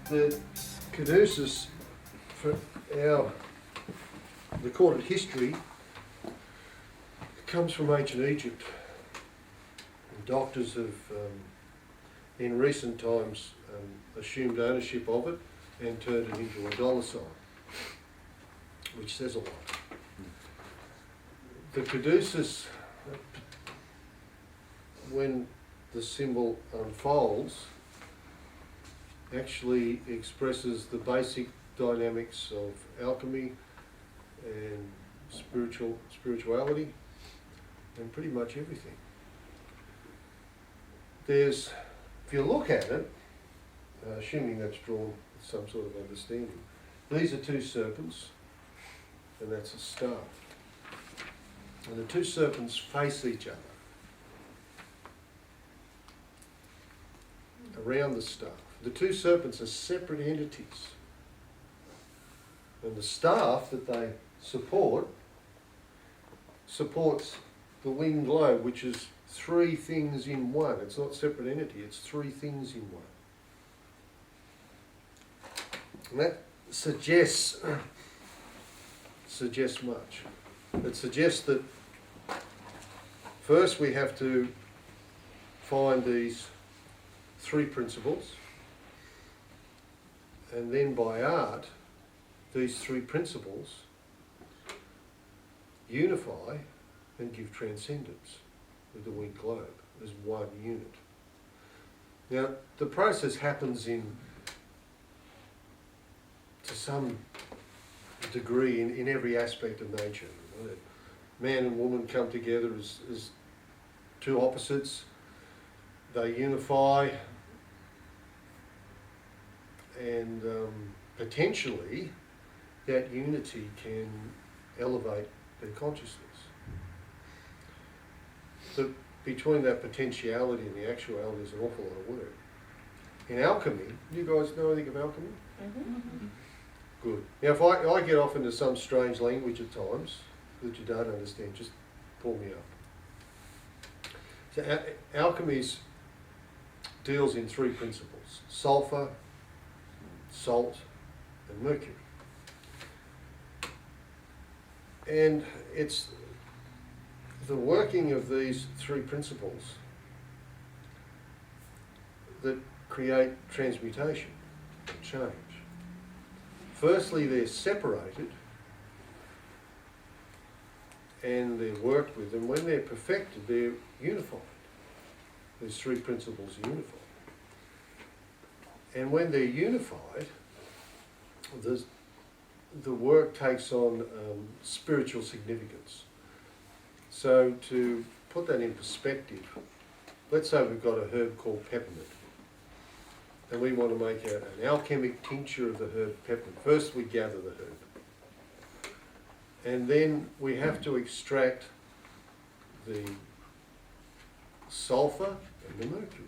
The caduceus, for our recorded history, comes from ancient Egypt. And doctors have, in recent times, assumed ownership of it and turned it into a dollar sign, which says a lot. The caduceus, when the symbol unfolds, actually expresses the basic dynamics of alchemy and spirituality and pretty much everything. There's, if you look at it, assuming that's drawn with some sort of understanding, these are two serpents and that's a staff. And the two serpents face each other around the staff. The two serpents are separate entities. And the staff that they support supports the winged globe, which is three things in one. It's not separate entity, it's three things in one. And that suggests much. It suggests that first we have to find these three principles, and then by art, these three principles unify and give transcendence with the winged globe as one unit. Now, the process happens to some degree in every aspect of nature. You know, that man and woman come together as two opposites, they unify, and potentially that unity can elevate their consciousness. But between that potentiality and the actuality is an awful lot of work. In alchemy, you guys know anything of alchemy? Mm-hmm. Good. Now if I get off into some strange language at times that you don't understand, just pull me up. So alchemy deals in three principles: sulfur, salt, and mercury. And it's the working of these three principles that create transmutation and change. Firstly, they're separated and they're worked with, and when they're perfected, they're unified. These three principles are unified. And when they're unified, the work takes on spiritual significance. So to put that in perspective, let's say we've got a herb called peppermint, and we want to make an alchemic tincture of the herb peppermint. First we gather the herb, and then we have to extract the sulfur and the mercury.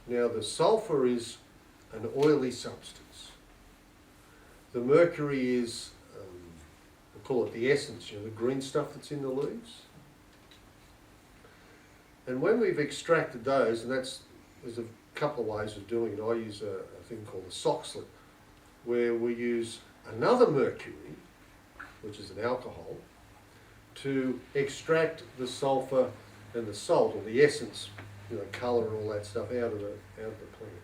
Now the sulfur is an oily substance. The mercury is, we'll call it the essence, the green stuff that's in the leaves. And when we've extracted those, and there's a couple of ways of doing it. I use a thing called a soxhlet, where we use another mercury, which is an alcohol, to extract the sulfur and the salt, or the essence, colour and all that stuff out of the plant.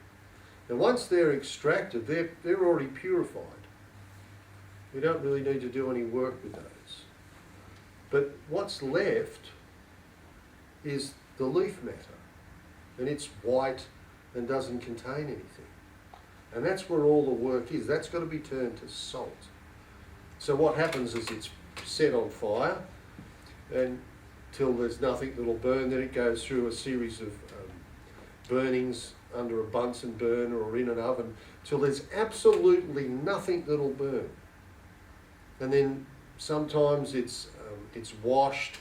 And once they're extracted, they're already purified. We don't really need to do any work with those. But what's left is the leaf matter, and it's white and doesn't contain anything. And that's where all the work is. That's got to be turned to salt. So what happens is it's set on fire until there's nothing that'll burn. Then it goes through a series of burnings under a Bunsen burner or in an oven till there's absolutely nothing that'll burn. And then sometimes it's washed,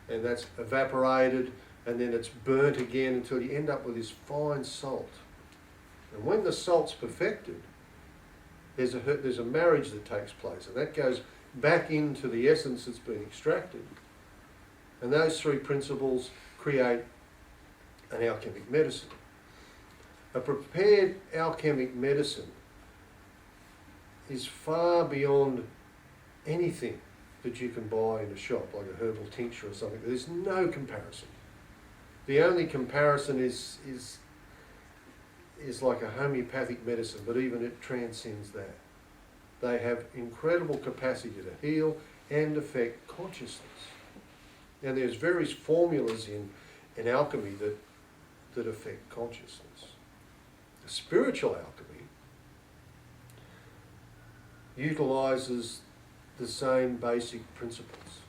and that's evaporated, and then it's burnt again until you end up with this fine salt. And when the salt's perfected, there's a marriage that takes place, and that goes back into the essence that's been extracted. And those three principles create an alchemic medicine. A prepared alchemic medicine is far beyond anything that you can buy in a shop, like a herbal tincture or something. There's no comparison. The only comparison is like a homeopathic medicine, but even it transcends that. They have incredible capacity to heal and affect consciousness. And there's various formulas in alchemy that affect consciousness. Spiritual alchemy utilises the same basic principles.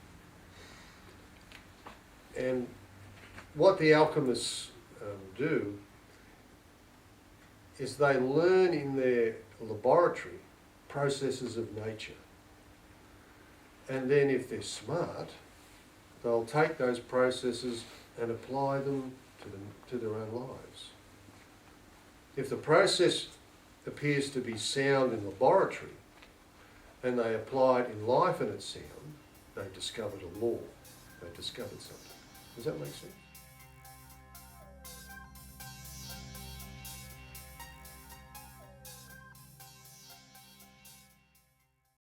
And what the alchemists do is they learn in their laboratory processes of nature. And then if they're smart, they'll take those processes and apply them to their own lives. If the process appears to be sound in laboratory and they apply it in life and it's sound, they've discovered a law. They've discovered something. Does that make sense?